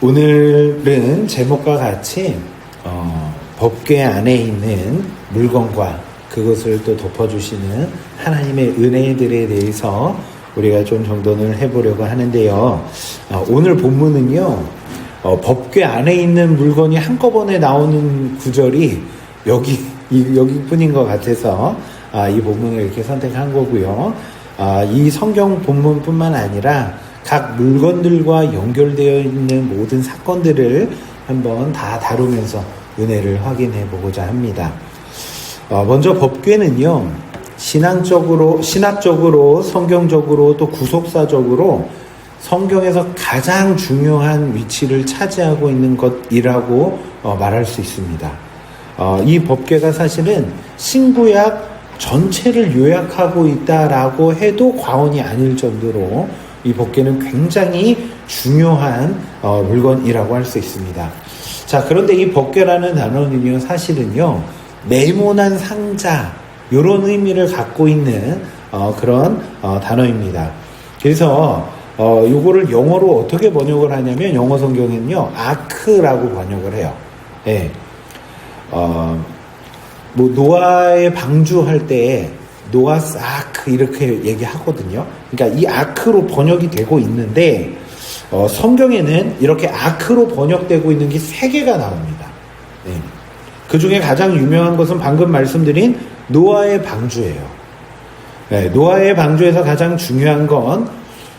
오늘은 제목과 같이 법궤 안에 있는 물건과 그것을 또 덮어주시는 하나님의 은혜들에 대해서 우리가 좀 정돈을 해보려고 하는데요. 오늘 본문은요, 법궤 안에 있는 물건이 한꺼번에 나오는 구절이 여기뿐인 것 같아서 이 본문을 이렇게 선택한 거고요. 이 성경 본문뿐만 아니라 각 물건들과 연결되어 있는 모든 사건들을 한번 다 다루면서 은혜를 확인해 보고자 합니다. 먼저 법궤는요, 신학적으로, 성경적으로 또 구속사적으로 성경에서 가장 중요한 위치를 차지하고 있는 것이라고 말할 수 있습니다. 이 법궤가 사실은 신구약 전체를 요약하고 있다라고 해도 과언이 아닐 정도로 이 법궤는 굉장히 중요한 물건이라고 할 수 있습니다. 자, 그런데 이 법궤라는 단어는요, 사실은요, 네모난 상자, 이런 의미를 갖고 있는 그런 단어입니다. 그래서 요거를 영어로 어떻게 번역을 하냐면, 영어 성경에는요, 아크라고 번역을 해요. 예. 노아의 방주할 때 노아스 아크 이렇게 얘기하거든요. 그러니까 이 아크로 번역이 되고 있는데 성경에는 이렇게 아크로 번역되고 있는 게 3개가 나옵니다. 네. 그 중에 가장 유명한 것은 방금 말씀드린 노아의 방주예요. 네, 노아의 방주에서 가장 중요한 건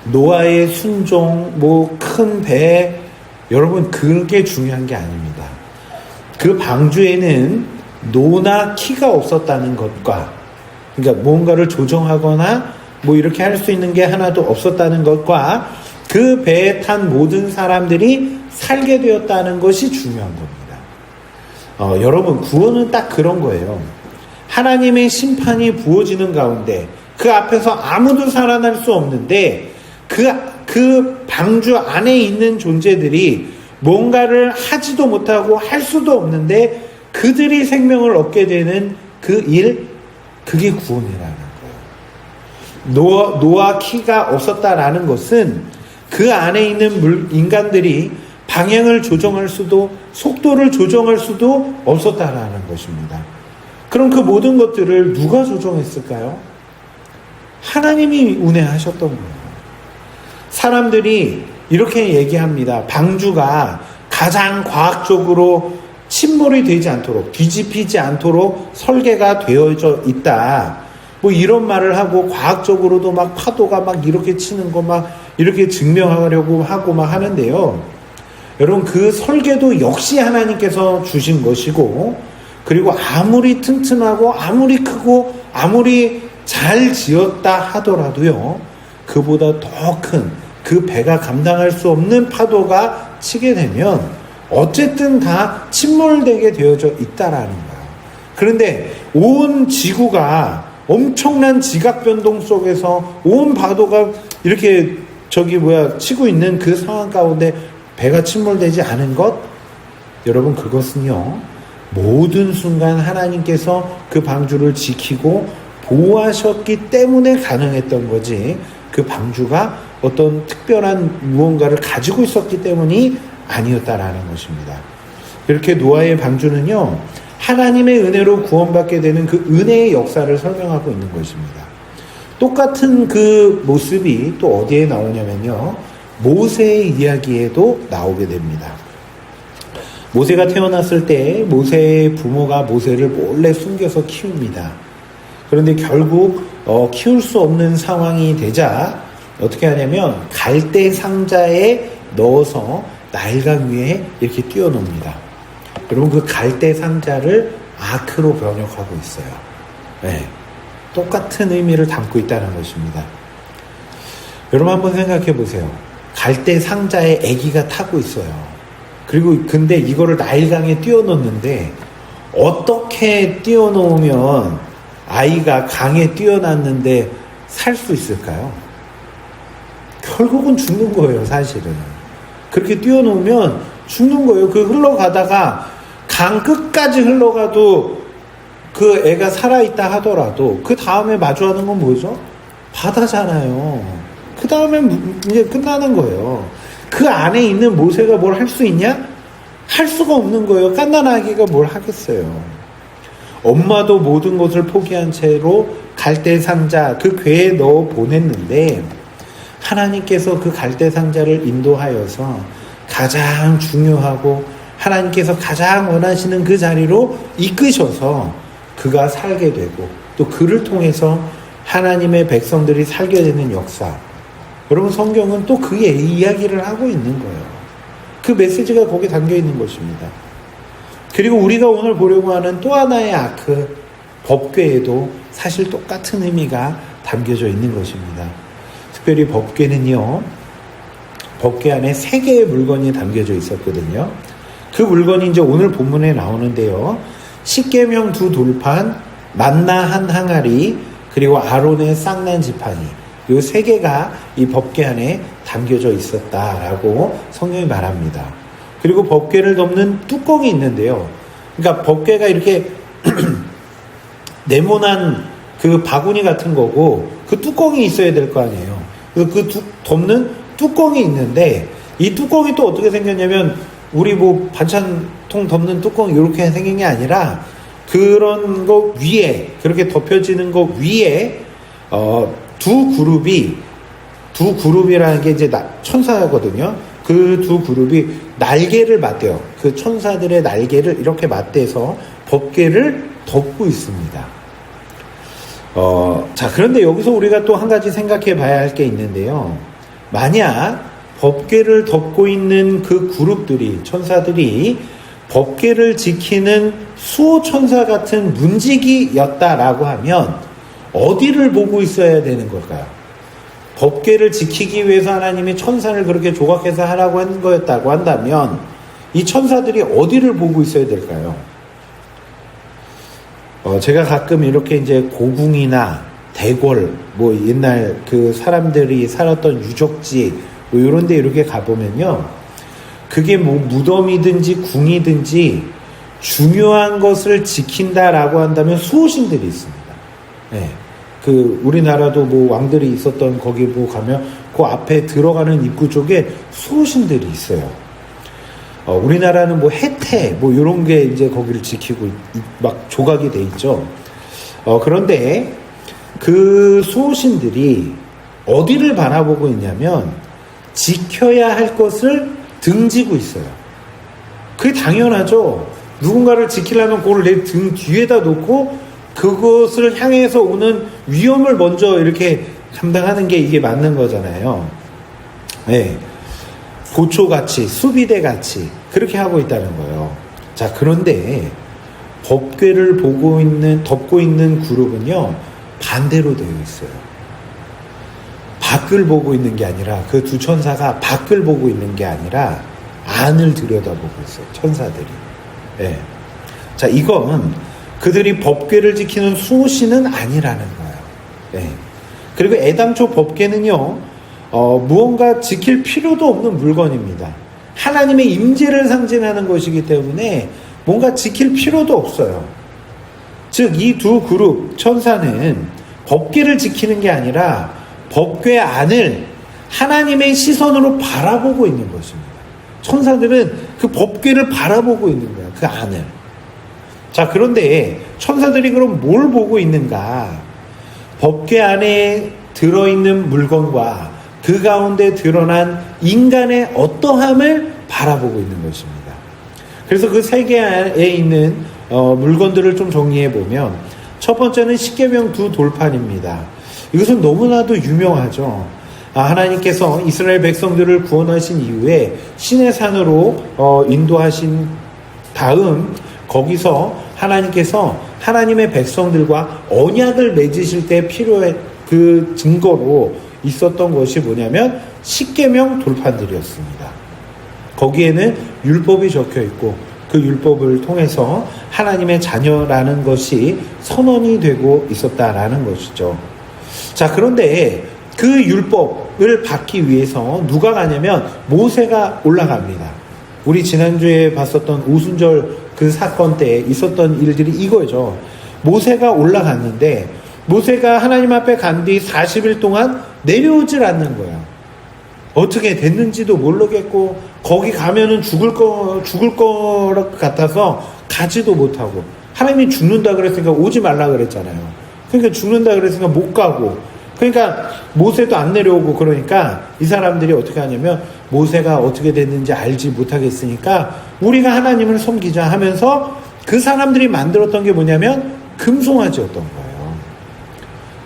노아의 순종, 큰 배, 여러분 그게 중요한 게 아닙니다. 그 방주에는 노나 키가 없었다는 것과, 그러니까 뭔가를 조정하거나 이렇게 할 수 있는 게 하나도 없었다는 것과 그 배에 탄 모든 사람들이 살게 되었다는 것이 중요한 겁니다. 여러분, 구원은 딱 그런 거예요. 하나님의 심판이 부어지는 가운데 그 앞에서 아무도 살아날 수 없는데 그 방주 안에 있는 존재들이 뭔가를 하지도 못하고 할 수도 없는데 그들이 생명을 얻게 되는 그 일, 그게 구원이라는 거예요. 노아 키가 없었다라는 것은 그 안에 있는 인간들이 방향을 조정할 수도, 속도를 조정할 수도 없었다라는 것입니다. 그럼 그 모든 것들을 누가 조정했을까요? 하나님이 운행하셨던 거예요. 사람들이 이렇게 얘기합니다. 방주가 가장 과학적으로 침몰이 되지 않도록, 뒤집히지 않도록 설계가 되어져 있다. 이런 말을 하고, 과학적으로도 파도가 이렇게 치는 거 이렇게 증명하려고 하고 하는데요. 여러분, 그 설계도 역시 하나님께서 주신 것이고, 그리고 아무리 튼튼하고, 아무리 크고, 아무리 잘 지었다 하더라도요, 그보다 더 큰, 그 배가 감당할 수 없는 파도가 치게 되면, 어쨌든 다 침몰되게 되어져 있다라는 거예요. 그런데 온 지구가 엄청난 지각 변동 속에서 온 파도가 이렇게 치고 있는 그 상황 가운데 배가 침몰되지 않은 것, 여러분, 그것은요, 모든 순간 하나님께서 그 방주를 지키고 보호하셨기 때문에 가능했던 거지, 그 방주가 어떤 특별한 무언가를 가지고 있었기 때문이 아니었다라는 것입니다. 이렇게 노아의 방주는요, 하나님의 은혜로 구원받게 되는 그 은혜의 역사를 설명하고 있는 것입니다. 똑같은 그 모습이 또 어디에 나오냐면요, 모세의 이야기에도 나오게 됩니다. 모세가 태어났을 때 모세의 부모가 모세를 몰래 숨겨서 키웁니다. 그런데 결국 키울 수 없는 상황이 되자 어떻게 하냐면 갈대 상자에 넣어서 나일강 위에 이렇게 띄워놓습니다. 여러분, 그 갈대 상자를 아크로 번역하고 있어요. 네, 똑같은 의미를 담고 있다는 것입니다. 여러분, 한번 생각해 보세요. 갈대 상자에 아기가 타고 있어요. 근데 이거를 나일강에 띄워놓는데 어떻게 띄워놓으면 아이가 강에 띄워놨는데 살 수 있을까요? 결국은 죽는 거예요, 사실은. 그렇게 띄워놓으면 죽는 거예요. 흘러가다가 강 끝까지 흘러가도 그 애가 살아있다 하더라도 그 다음에 마주하는 건 뭐죠? 바다잖아요. 그 다음에 이제 끝나는 거예요. 그 안에 있는 모세가 뭘 할 수 있냐? 할 수가 없는 거예요. 갓난아기가 뭘 하겠어요. 엄마도 모든 것을 포기한 채로 갈대 상자 그 궤에 넣어 보냈는데 하나님께서 그 갈대 상자를 인도하여서 가장 중요하고 하나님께서 가장 원하시는 그 자리로 이끄셔서 그가 살게 되고 또 그를 통해서 하나님의 백성들이 살게 되는 역사. 여러분, 성경은 또 그의 이야기를 하고 있는 거예요. 그 메시지가 거기에 담겨 있는 것입니다. 그리고 우리가 오늘 보려고 하는 또 하나의 아크, 법궤에도 사실 똑같은 의미가 담겨져 있는 것입니다. 특별히 법궤는요, 법궤 안에 3개의 물건이 담겨져 있었거든요. 그 물건이 이제 오늘 본문에 나오는데요. 십계명 2 돌판, 만나 1 항아리, 그리고 아론의 쌍난 지팡이. 이 3개가 이 법궤 안에 담겨져 있었다라고 성경이 말합니다. 그리고 법궤를 덮는 뚜껑이 있는데요. 그러니까 법궤가 이렇게 네모난 그 바구니 같은 거고 그 뚜껑이 있어야 될 거 아니에요. 그 덮는 뚜껑이 있는데 이 뚜껑이 또 어떻게 생겼냐면 우리 뭐 반찬통 덮는 뚜껑 이렇게 생긴 게 아니라 그런 거 위에 그렇게 덮여지는 거 위에 두 그룹이라는 게 이제 천사거든요. 그 두 그룹이 날개를 맞대요. 그 천사들의 날개를 이렇게 맞대서 법궤를 덮고 있습니다. 자, 그런데 여기서 우리가 또 한 가지 생각해 봐야 할 게 있는데요. 만약 법궤를 덮고 있는 그 그룹들이, 천사들이 법궤를 지키는 수호천사 같은 문지기였다라고 하면 어디를 보고 있어야 되는 걸까요? 법궤를 지키기 위해서 하나님이 천사를 그렇게 조각해서 하라고 한 거였다고 한다면 이 천사들이 어디를 보고 있어야 될까요? 제가 가끔 이렇게 이제 고궁이나 대궐, 뭐 옛날 그 사람들이 살았던 유적지, 뭐 이런 데 이렇게 가보면요. 그게 뭐 무덤이든지 궁이든지 중요한 것을 지킨다라고 한다면 수호신들이 있습니다. 네. 그 우리나라도 뭐 왕들이 있었던 거기 뭐 가면 그 앞에 들어가는 입구 쪽에 수호신들이 있어요. 우리나라는 뭐 해태 뭐 이런 게 이제 거기를 지키고 막 조각이 돼 있죠. 그런데 그 수호신들이 어디를 바라보고 있냐면 지켜야 할 것을 등지고 있어요. 그게 당연하죠. 누군가를 지키려면 그걸 내 등 뒤에다 놓고 그것을 향해서 오는 위험을 먼저 이렇게 감당하는 게 이게 맞는 거잖아요. 네. 보초같이, 수비대같이 그렇게 하고 있다는 거예요. 자, 그런데 법궤를 덮고 있는 그룹은요, 반대로 되어 있어요. 밖을 보고 있는 게 아니라, 그 두 천사가 밖을 보고 있는 게 아니라 안을 들여다보고 있어요. 천사들이. 네. 자, 이건 그들이 법궤를 지키는 수호신은 아니라는 거예요. 네. 그리고 애당초 법궤는요, 무언가 지킬 필요도 없는 물건입니다. 하나님의 임재를 상징하는 것이기 때문에 뭔가 지킬 필요도 없어요. 즉, 이 두 그룹 천사는 법궤를 지키는 게 아니라 법궤 안을 하나님의 시선으로 바라보고 있는 것입니다. 천사들은 그 법궤를 바라보고 있는 거예요. 그 안을. 자, 그런데 천사들이 그럼 뭘 보고 있는가? 법궤 안에 들어있는 물건과 그 가운데 드러난 인간의 어떠함을 바라보고 있는 것입니다. 그래서 그 3개에 있는 물건들을 좀 정리해 보면 첫 번째는 십계명 2 돌판입니다. 이것은 너무나도 유명하죠. 하나님께서 이스라엘 백성들을 구원하신 이후에 시내 산으로 인도하신 다음 거기서 하나님께서 하나님의 백성들과 언약을 맺으실 때 필요한 그 증거로 있었던 것이 뭐냐면 십계명 돌판들이었습니다. 거기에는 율법이 적혀 있고 그 율법을 통해서 하나님의 자녀라는 것이 선언이 되고 있었다라는 것이죠. 자, 그런데 그 율법을 받기 위해서 누가 가냐면 모세가 올라갑니다. 우리 지난주에 봤었던 오순절 그 사건 때 있었던 일들이 이거죠. 모세가 올라갔는데 모세가 하나님 앞에 간 뒤 40일 동안 내려오질 않는 거야. 어떻게 됐는지도 모르겠고, 거기 가면은 죽을 것 같아서 가지도 못하고, 하나님이 죽는다 그랬으니까 오지 말라 그랬잖아요. 그러니까 죽는다 그랬으니까 못 가고, 그러니까 모세도 안 내려오고, 그러니까 이 사람들이 어떻게 하냐면 모세가 어떻게 됐는지 알지 못하겠으니까 우리가 하나님을 섬기자 하면서 그 사람들이 만들었던 게 뭐냐면 금송아지였던 거예요.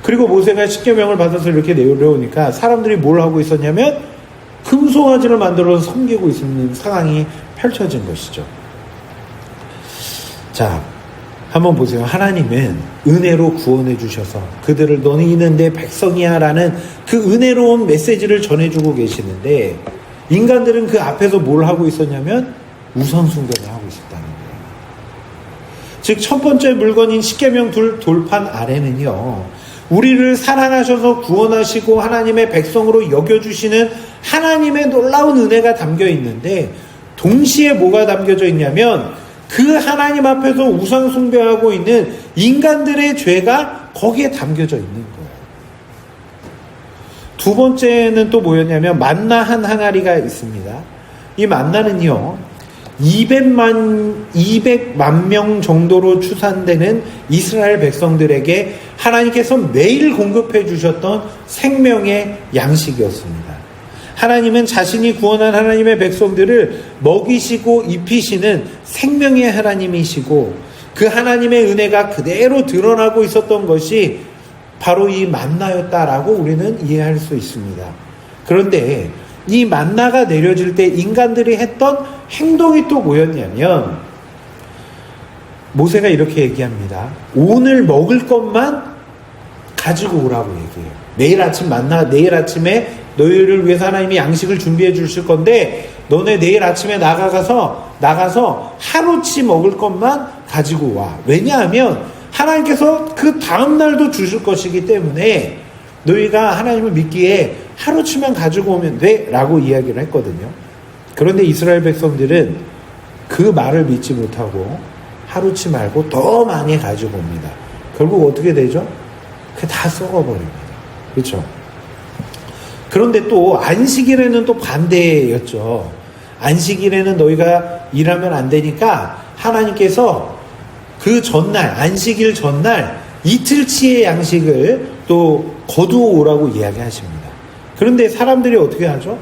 그리고 모세가 십계명을 받아서 이렇게 내려오니까 사람들이 뭘 하고 있었냐면 금송아지를 만들어서 섬기고 있는 상황이 펼쳐진 것이죠. 자, 한번 보세요. 하나님은 은혜로 구원해 주셔서 그들을 너희는 내 백성이야 라는 그 은혜로운 메시지를 전해주고 계시는데, 인간들은 그 앞에서 뭘 하고 있었냐면 우상숭배를 하고 있었다는 거예요. 즉 첫 번째 물건인 십계명 돌판 아래는요, 우리를 사랑하셔서 구원하시고 하나님의 백성으로 여겨주시는 하나님의 놀라운 은혜가 담겨 있는데, 동시에 뭐가 담겨져 있냐면 그 하나님 앞에서 우상 숭배하고 있는 인간들의 죄가 거기에 담겨져 있는 거예요. 두 번째는 또 뭐였냐면 만나 한 항아리가 있습니다. 이 만나는요, 200만 명 정도로 추산되는 이스라엘 백성들에게 하나님께서 매일 공급해 주셨던 생명의 양식이었습니다. 하나님은 자신이 구원한 하나님의 백성들을 먹이시고 입히시는 생명의 하나님이시고, 그 하나님의 은혜가 그대로 드러나고 있었던 것이 바로 이 만나였다라고 우리는 이해할 수 있습니다. 그런데 이 만나가 내려질 때 인간들이 했던 행동이 또 뭐였냐면, 모세가 이렇게 얘기합니다. 오늘 먹을 것만 가지고 오라고 얘기해요. 내일 아침 만나, 내일 아침에 너희를 위해서 하나님이 양식을 준비해 주실 건데, 너네 내일 아침에 나가서 하루치 먹을 것만 가지고 와. 왜냐하면 하나님께서 그 다음날도 주실 것이기 때문에 너희가 하나님을 믿기에 하루치만 가지고 오면 돼 라고 이야기를 했거든요. 그런데 이스라엘 백성들은 그 말을 믿지 못하고 하루치 말고 더 많이 가지고 옵니다. 결국 어떻게 되죠? 그게 다 썩어버립니다. 그렇죠? 그런데 또 안식일에는 또 반대였죠. 안식일에는 너희가 일하면 안 되니까 하나님께서 그 전날, 안식일 전날 이틀치의 양식을 또 거두어 오라고 이야기하십니다. 그런데 사람들이 어떻게 하죠?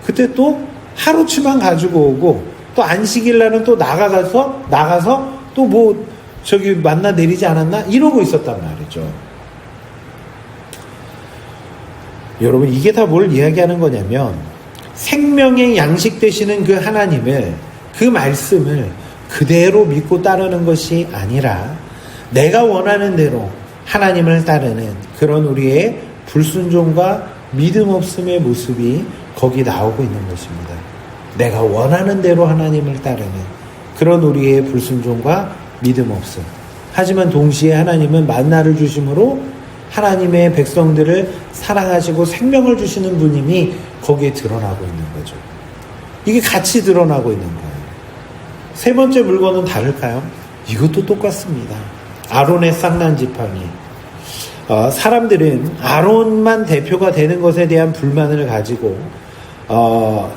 그때 또 하루치만 가지고 오고, 또 안식일 날은 또 나가서 또 뭐 저기 만나 내리지 않았나? 이러고 있었단 말이죠. 여러분, 이게 다 뭘 이야기하는 거냐면 생명의 양식 되시는 그 하나님을, 그 말씀을 그대로 믿고 따르는 것이 아니라 내가 원하는 대로 하나님을 따르는 그런 우리의 불순종과 믿음 없음의 모습이 거기 나오고 있는 것입니다. 내가 원하는 대로 하나님을 따르는 그런 우리의 불순종과 믿음 없음. 하지만 동시에 하나님은 만나를 주심으로 하나님의 백성들을 사랑하시고 생명을 주시는 분임이 거기에 드러나고 있는 거죠. 이게 같이 드러나고 있는 거예요. 세 번째 물건은 다를까요? 이것도 똑같습니다. 아론의 쌍난 지팡이. 사람들은 아론만 대표가 되는 것에 대한 불만을 가지고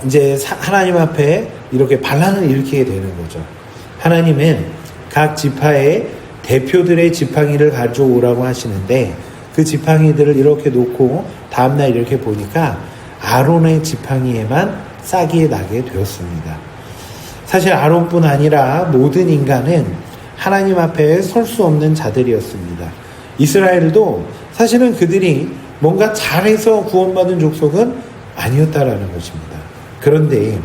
이제 하나님 앞에 이렇게 반란을 일으키게 되는 거죠. 하나님은 각 지파의 대표들의 지팡이를 가져오라고 하시는데, 그 지팡이들을 이렇게 놓고 다음날 이렇게 보니까 아론의 지팡이에만 싹이 나게 되었습니다. 사실 아론뿐 아니라 모든 인간은 하나님 앞에 설 수 없는 자들이었습니다. 이스라엘도 사실은 그들이 뭔가 잘해서 구원받은 족속은 아니었다라는 것입니다. 그런데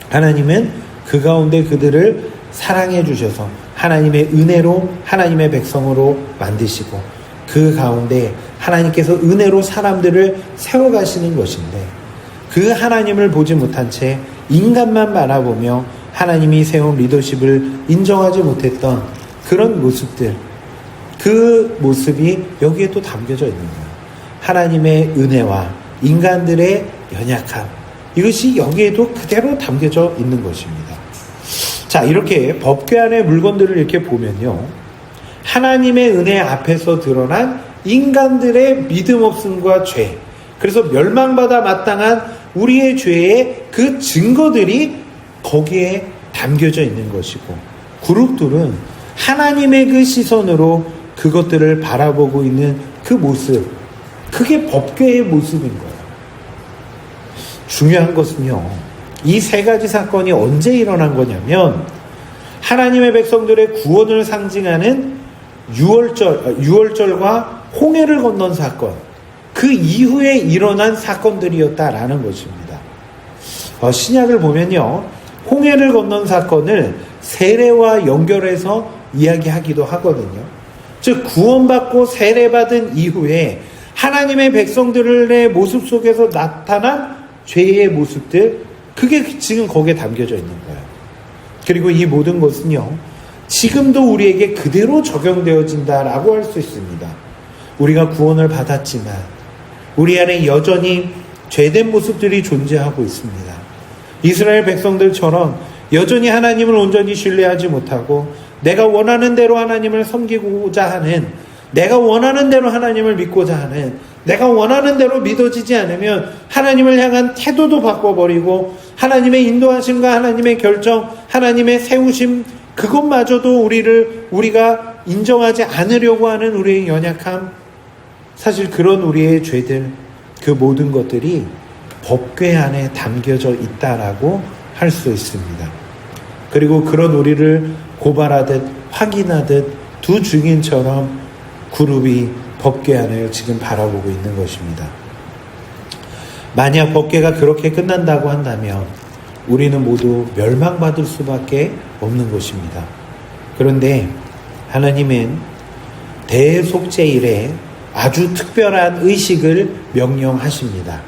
하나님은 그 가운데 그들을 사랑해 주셔서 하나님의 은혜로 하나님의 백성으로 만드시고, 그 가운데 하나님께서 은혜로 사람들을 세워가시는 것인데, 그 하나님을 보지 못한 채 인간만 바라보며 하나님이 세운 리더십을 인정하지 못했던 그런 모습들, 그 모습이 여기에 또 담겨져 있는 거예요. 하나님의 은혜와 인간들의 연약함, 이것이 여기에도 그대로 담겨져 있는 것입니다. 자, 이렇게 법궤 안의 물건들을 이렇게 보면요, 하나님의 은혜 앞에서 드러난 인간들의 믿음 없음과 죄, 그래서 멸망받아 마땅한 우리의 죄의 그 증거들이 거기에 담겨져 있는 것이고, 그룹들은 하나님의 그 시선으로 그것들을 바라보고 있는 그 모습, 그게 법궤의 모습인 거예요. 중요한 것은요, 이 세 가지 사건이 언제 일어난 거냐면 하나님의 백성들의 구원을 상징하는 유월절과 홍해를 건넌 사건, 그 이후에 일어난 사건들이었다라는 것입니다. 신약을 보면요, 홍해를 건넌 사건을 세례와 연결해서 이야기하기도 하거든요. 즉 구원받고 세례받은 이후에 하나님의 백성들의 모습 속에서 나타난 죄의 모습들, 그게 지금 거기에 담겨져 있는 거예요. 그리고 이 모든 것은요, 지금도 우리에게 그대로 적용되어진다라고 할 수 있습니다. 우리가 구원을 받았지만 우리 안에 여전히 죄된 모습들이 존재하고 있습니다. 이스라엘 백성들처럼 여전히 하나님을 온전히 신뢰하지 못하고 내가 원하는 대로 하나님을 섬기고자 하는, 내가 원하는 대로 하나님을 믿고자 하는, 내가 원하는 대로 믿어지지 않으면 하나님을 향한 태도도 바꿔버리고 하나님의 인도하심과 하나님의 결정, 하나님의 세우심, 그것마저도 우리가 인정하지 않으려고 하는 우리의 연약함, 사실 그런 우리의 죄들, 그 모든 것들이 법궤 안에 담겨져 있다라고 할 수 있습니다. 그리고 그런 우리를 고발하듯 확인하듯 두 증인처럼 그룹이 법궤 안을 지금 바라보고 있는 것입니다. 만약 법궤가 그렇게 끝난다고 한다면 우리는 모두 멸망받을 수밖에 없는 것입니다. 그런데 하나님은 대속죄일에 아주 특별한 의식을 명령하십니다.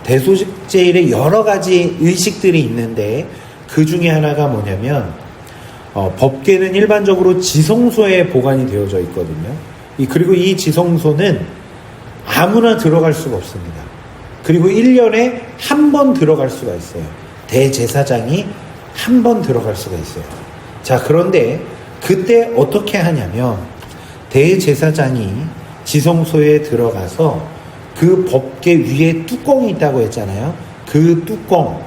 대속죄일에 여러 가지 의식들이 있는데 그 중에 하나가 뭐냐면 법궤는 일반적으로 지성소에 보관이 되어져 있거든요. 그리고 이 지성소는 아무나 들어갈 수가 없습니다. 그리고 1년에 한 번 들어갈 수가 있어요. 대제사장이 한 번 들어갈 수가 있어요. 자, 그런데 그때 어떻게 하냐면 대제사장이 지성소에 들어가서 그 법궤 위에 뚜껑이 있다고 했잖아요. 그 뚜껑,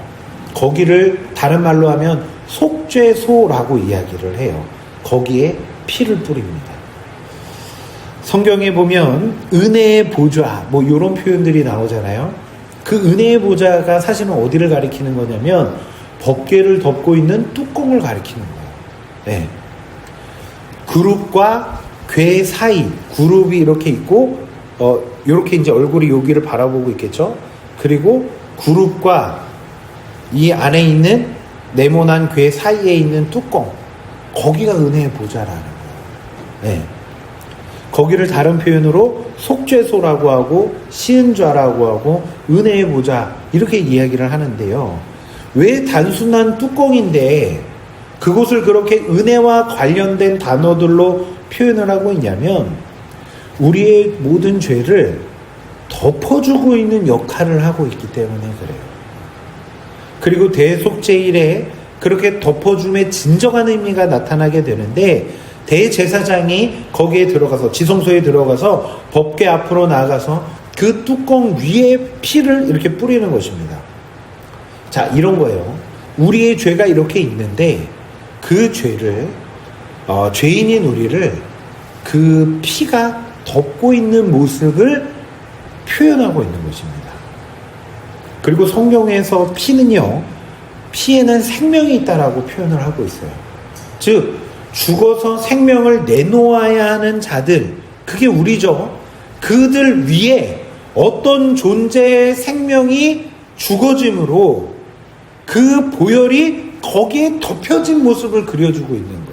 거기를 다른 말로 하면 속죄소라고 이야기를 해요. 거기에 피를 뿌립니다. 성경에 보면 은혜의 보좌, 뭐 이런 표현들이 나오잖아요. 그 은혜의 보좌가 사실은 어디를 가리키는 거냐면 법궤를 덮고 있는 뚜껑을 가리키는 거예요. 네. 그룹과 궤 사이, 그룹이 이렇게 있고 이렇게 이제 얼굴이 여기를 바라보고 있겠죠. 그리고 그룹과 이 안에 있는 네모난 궤 사이에 있는 뚜껑, 거기가 은혜의 보좌라는 거예요. 네. 거기를 다른 표현으로 속죄소라고 하고 시은좌라고 하고 은혜의 보좌, 이렇게 이야기를 하는데요. 왜 단순한 뚜껑인데 그곳을 그렇게 은혜와 관련된 단어들로 표현을 하고 있냐면 우리의 모든 죄를 덮어주고 있는 역할을 하고 있기 때문에 그래요. 그리고 대속죄일에 그렇게 덮어줌의 진정한 의미가 나타나게 되는데 대제사장이 거기에 들어가서 지성소에 들어가서 법궤 앞으로 나아가서 그 뚜껑 위에 피를 이렇게 뿌리는 것입니다. 자, 이런 거예요. 우리의 죄가 이렇게 있는데 그 죄를 죄인인 우리를 그 피가 덮고 있는 모습을 표현하고 있는 것입니다. 그리고 성경에서 피는요, 피에는 생명이 있다라고 표현을 하고 있어요. 즉 죽어서 생명을 내놓아야 하는 자들, 그게 우리죠. 그들 위에 어떤 존재의 생명이 죽어짐으로 그 보혈이 거기에 덮여진 모습을 그려주고 있는 거예요.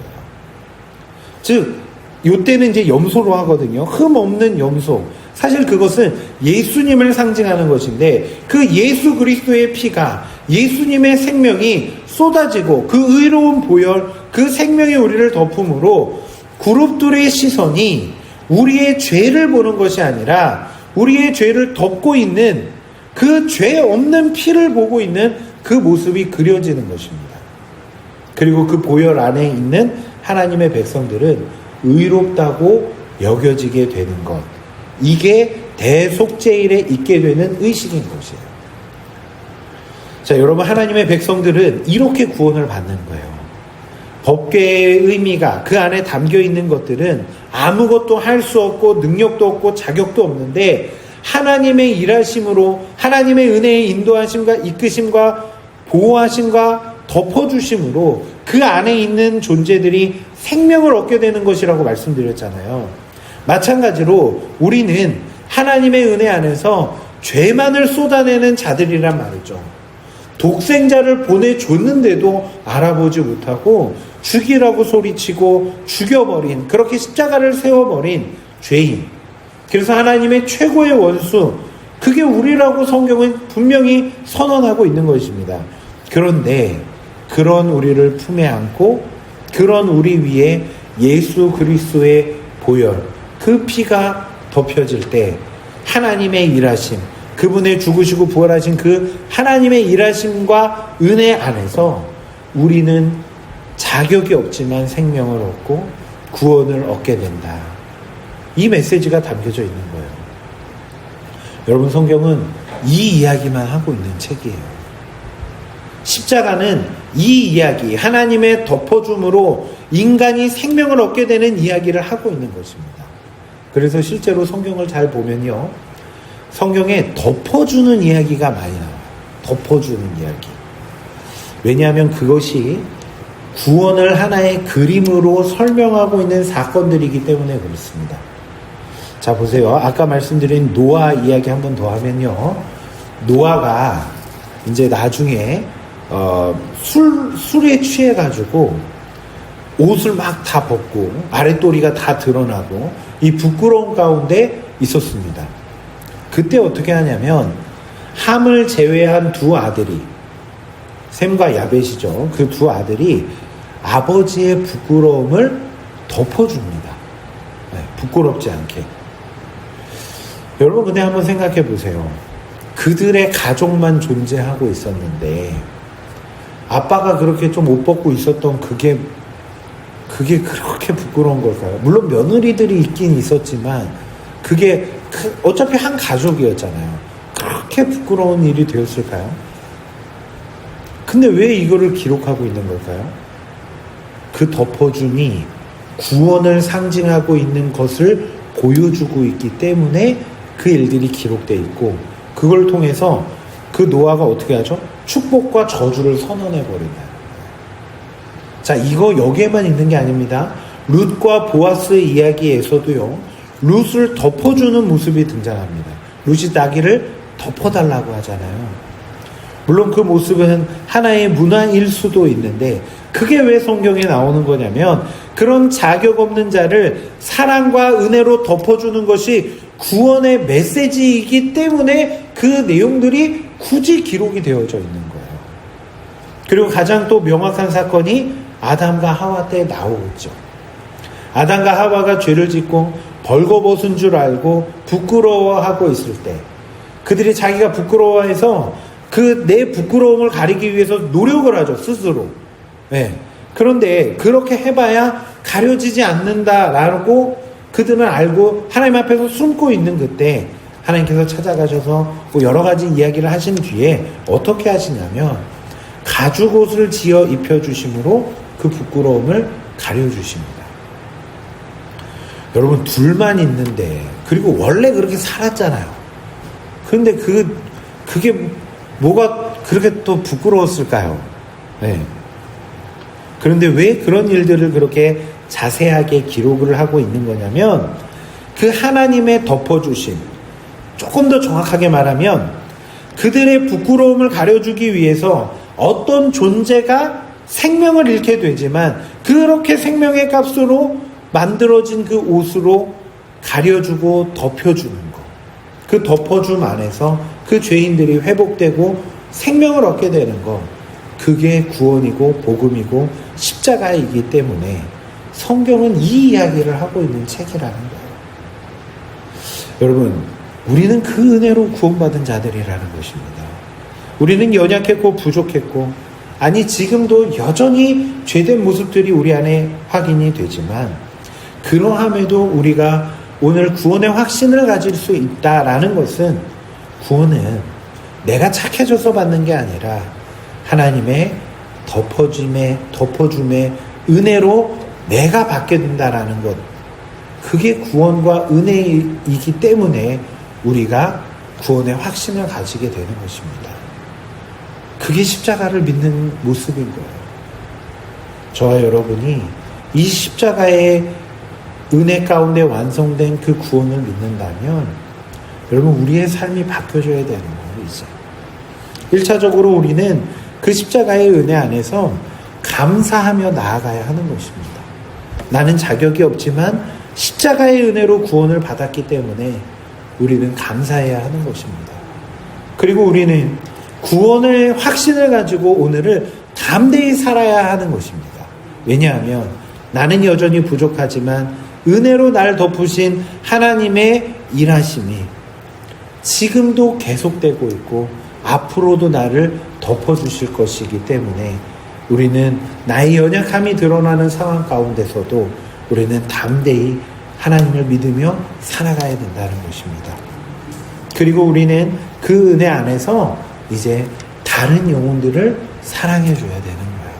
즉 이때는 이제 염소로 하거든요. 흠 없는 염소. 사실 그것은 예수님을 상징하는 것인데 그 예수 그리스도의 피가, 예수님의 생명이 쏟아지고 그 의로운 보혈, 그 생명이 우리를 덮음으로 그룹들의 시선이 우리의 죄를 보는 것이 아니라 우리의 죄를 덮고 있는 그 죄 없는 피를 보고 있는 그 모습이 그려지는 것입니다. 그리고 그 보혈 안에 있는 하나님의 백성들은 의롭다고 여겨지게 되는 것, 이게 대속죄일에 있게 되는 의식인 것이에요. 자, 여러분, 하나님의 백성들은 이렇게 구원을 받는 거예요. 법궤의 의미가 그 안에 담겨 있는 것들은 아무것도 할 수 없고 능력도 없고 자격도 없는데 하나님의 일하심으로, 하나님의 은혜의 인도하심과 이끄심과 보호하심과 덮어주심으로 그 안에 있는 존재들이 생명을 얻게 되는 것이라고 말씀드렸잖아요. 마찬가지로 우리는 하나님의 은혜 안에서 죄만을 쏟아내는 자들이란 말이죠. 독생자를 보내줬는데도 알아보지 못하고 죽이라고 소리치고 죽여버린, 그렇게 십자가를 세워버린 죄인. 그래서 하나님의 최고의 원수, 그게 우리라고 성경은 분명히 선언하고 있는 것입니다. 그런데 그런 우리를 품에 안고 그런 우리 위에 예수 그리스도의 보혈, 그 피가 덮여질 때 하나님의 일하심, 그분의 죽으시고 부활하신 그 하나님의 일하심과 은혜 안에서 우리는 자격이 없지만 생명을 얻고 구원을 얻게 된다. 이 메시지가 담겨져 있는 거예요. 여러분, 성경은 이 이야기만 하고 있는 책이에요. 십자가는 이 이야기, 하나님의 덮어줌으로 인간이 생명을 얻게 되는 이야기를 하고 있는 것입니다. 그래서 실제로 성경을 잘 보면요, 성경에 덮어주는 이야기가 많이 나와요. 덮어주는 이야기. 왜냐하면 그것이 구원을 하나의 그림으로 설명하고 있는 사건들이기 때문에 그렇습니다. 자, 보세요. 아까 말씀드린 노아 이야기 한 번 더 하면요, 노아가 이제 나중에 술에 취해가지고 옷을 막 다 벗고 아랫도리가 다 드러나고 이 부끄러운 가운데 있었습니다. 그때 어떻게 하냐면 함을 제외한 두 아들이, 셈과 야벳이죠. 그 두 아들이 아버지의 부끄러움을 덮어줍니다. 네, 부끄럽지 않게. 여러분, 근데 한번 생각해 보세요. 그들의 가족만 존재하고 있었는데 아빠가 그렇게 좀 옷 벗고 있었던 그게 그렇게 부끄러운 걸까요? 물론 며느리들이 있긴 있었지만 그게 어차피 한 가족이었잖아요. 그렇게 부끄러운 일이 되었을까요? 근데 왜 이거를 기록하고 있는 걸까요? 그 덮어줌이 구원을 상징하고 있는 것을 보여주고 있기 때문에 그 일들이 기록되어 있고, 그걸 통해서 그 노아가 어떻게 하죠? 축복과 저주를 선언해 버린다. 자, 이거 여기에만 있는 게 아닙니다. 룻과 보아스의 이야기에서도요, 룻을 덮어주는 모습이 등장합니다. 룻이 나귀를 덮어달라고 하잖아요. 물론 그 모습은 하나의 문화일 수도 있는데, 그게 왜 성경에 나오는 거냐면 그런 자격 없는 자를 사랑과 은혜로 덮어주는 것이 구원의 메시지이기 때문에 그 내용들이 굳이 기록이 되어져 있는 거예요. 그리고 가장 또 명확한 사건이 아담과 하와 때 나오죠. 아담과 하와가 죄를 짓고 벌거벗은 줄 알고 부끄러워하고 있을 때, 그들이 자기가 부끄러워해서 그 내 부끄러움을 가리기 위해서 노력을 하죠, 스스로. 네. 그런데 그렇게 해봐야 가려지지 않는다라고 그들은 알고 하나님 앞에서 숨고 있는 그때 하나님께서 찾아가셔서 여러 가지 이야기를 하신 뒤에 어떻게 하시냐면 가죽옷을 지어 입혀주심으로 그 부끄러움을 가려주십니다. 여러분, 둘만 있는데, 그리고 원래 그렇게 살았잖아요. 그런데 그게 뭐가 그렇게 또 부끄러웠을까요? 네. 그런데 왜 그런 일들을 그렇게 자세하게 기록을 하고 있는 거냐면 그 하나님의 덮어주심, 조금 더 정확하게 말하면 그들의 부끄러움을 가려주기 위해서 어떤 존재가 생명을 잃게 되지만 그렇게 생명의 값으로 만들어진 그 옷으로 가려주고 덮여주는 것, 그 덮어줌 안에서 그 죄인들이 회복되고 생명을 얻게 되는 것, 그게 구원이고 복음이고 십자가이기 때문에 성경은 이 이야기를 하고 있는 책이라는 거예요. 여러분, 우리는 그 은혜로 구원받은 자들이라는 것입니다. 우리는 연약했고 부족했고, 아니 지금도 여전히 죄된 모습들이 우리 안에 확인이 되지만, 그러함에도 우리가 오늘 구원의 확신을 가질 수 있다라는 것은 구원은 내가 착해져서 받는 게 아니라 하나님의 덮어줌의 은혜로 내가 받게 된다라는 것. 그게 구원과 은혜이기 때문에 우리가 구원의 확신을 가지게 되는 것입니다. 그게 십자가를 믿는 모습인 거예요. 저와 여러분이 이 십자가의 은혜 가운데 완성된 그 구원을 믿는다면 여러분 우리의 삶이 바뀌어져야 되는 거예요. 이제 1차적으로 우리는 그 십자가의 은혜 안에서 감사하며 나아가야 하는 것입니다. 나는 자격이 없지만 십자가의 은혜로 구원을 받았기 때문에 우리는 감사해야 하는 것입니다. 그리고 우리는 구원의 확신을 가지고 오늘을 담대히 살아야 하는 것입니다. 왜냐하면 나는 여전히 부족하지만 은혜로 날 덮으신 하나님의 일하심이 지금도 계속되고 있고 앞으로도 나를 덮어주실 것이기 때문에 우리는 나의 연약함이 드러나는 상황 가운데서도 우리는 담대히 하나님을 믿으며 살아가야 된다는 것입니다. 그리고 우리는 그 은혜 안에서 이제 다른 영혼들을 사랑해 줘야 되는 거예요.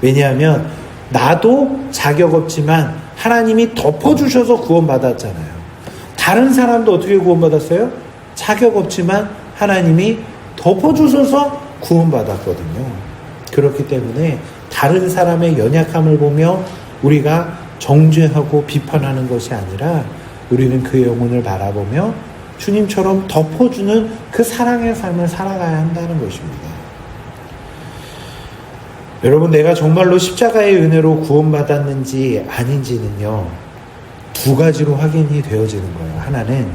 왜냐하면 나도 자격 없지만 하나님이 덮어주셔서 구원받았잖아요. 다른 사람도 어떻게 구원받았어요? 자격 없지만 하나님이 덮어주셔서 구원받았거든요. 그렇기 때문에 다른 사람의 연약함을 보며 우리가 정죄하고 비판하는 것이 아니라 우리는 그 영혼을 바라보며 주님처럼 덮어주는 그 사랑의 삶을 살아가야 한다는 것입니다. 여러분, 내가 정말로 십자가의 은혜로 구원받았는지 아닌지는요, 두 가지로 확인이 되어지는 거예요. 하나는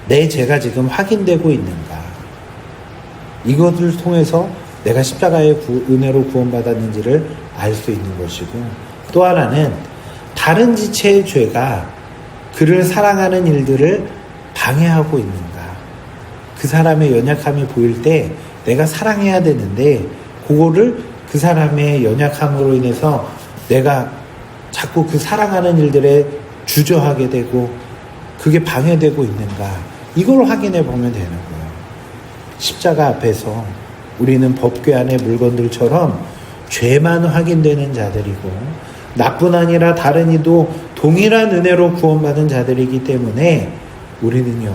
내 죄가 지금 확인되고 있는가, 이것을 통해서 내가 십자가의 은혜로 구원받았는지를 알 수 있는 것이고, 또 하나는 다른 지체의 죄가 그를 사랑하는 일들을 방해하고 있는가. 그 사람의 연약함이 보일 때 내가 사랑해야 되는데 그거를 그 사람의 연약함으로 인해서 내가 자꾸 그 사랑하는 일들에 주저하게 되고 그게 방해되고 있는가. 이걸 확인해 보면 되는 거예요. 십자가 앞에서 우리는 법궤 안의 물건들처럼 죄만 확인되는 자들이고 나뿐 아니라 다른 이도 동일한 은혜로 구원받은 자들이기 때문에 우리는요,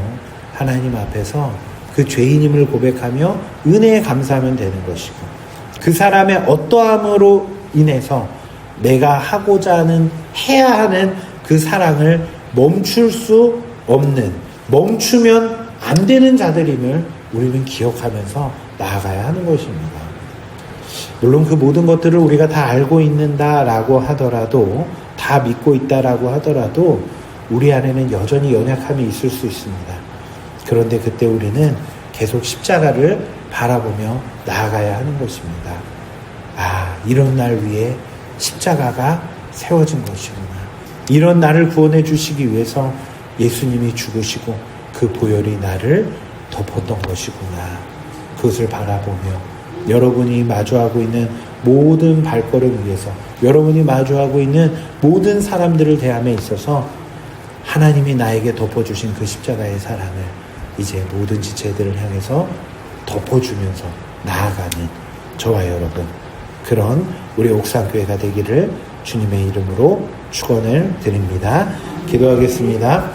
하나님 앞에서 그 죄인임을 고백하며 은혜에 감사하면 되는 것이고, 그 사람의 어떠함으로 인해서 내가 하고자 하는, 해야 하는 그 사랑을 멈출 수 없는, 멈추면 안 되는 자들임을 우리는 기억하면서 나아가야 하는 것입니다. 물론 그 모든 것들을 우리가 다 알고 있는다라고 하더라도, 다 믿고 있다라고 하더라도 우리 안에는 여전히 연약함이 있을 수 있습니다. 그런데 그때 우리는 계속 십자가를 바라보며 나아가야 하는 것입니다. 아, 이런 날 위해 십자가가 세워진 것이구나. 이런 나를 구원해 주시기 위해서 예수님이 죽으시고 그 보혈이 나를 덮었던 것이구나. 그것을 바라보며 여러분이 마주하고 있는 모든 발걸음 위에서, 여러분이 마주하고 있는 모든 사람들을 대함에 있어서 하나님이 나에게 덮어주신 그 십자가의 사랑을 이제 모든 지체들을 향해서 덮어주면서 나아가는 저와 여러분, 그런 우리 옥상교회가 되기를 주님의 이름으로 축원을 드립니다. 기도하겠습니다.